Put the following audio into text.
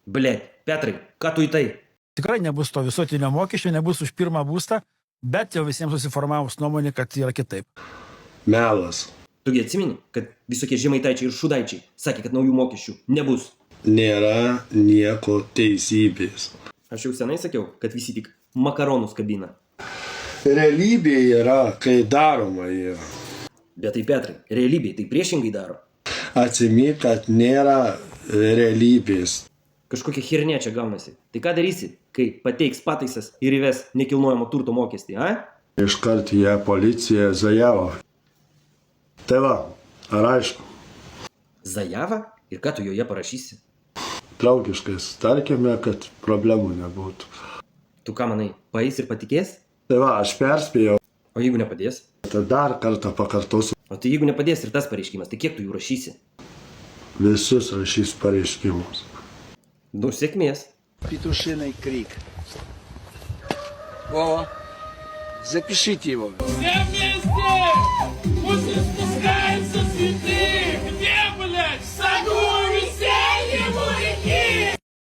Blet, Petrai, ką tu į tai? Tikrai nebus to visuotinio mokesčio, nebus už pirmą būstą, bet jau visiems susiformavus nuomonė, kad yra kitaip. Melas. Tugi atsimeni, kad visokie žemaitaičiai ir šudaičiai sakė, kad naujų mokesčių nebus. Nėra nieko teisybės. Aš jau senai sakiau, kad visi tik makaronus kabina. Realybė yra, kai daroma yra. Bet tai Petrai, realybėje tai priešingai daro. Atsimink, kad nėra realybės. Kažkokia chernė čia gaunasi. Tai ką darysi, kai pateiks pataisas ir įves nekilnojamo turto mokestį, a? Iškart ją policija Zajavo. Tai va, ar aišku? Zajava? Ir ką tu joje parašysi? Draugiškai tarkime, kad problemų nebūtų. Tu ką manai, paeis ir patikės? Tai va, aš perspėjau. O jeigu nepadės? Tai dar kartą pakartosiu. O tai jeigu nepadės ir tas pareiškimas, tai kiek tu jų rašysi? Visus rašys pareiškimus. Nu, sėkmės. Петушиный крик. Вова, запишите его. Все вместе! Пусть не спускай!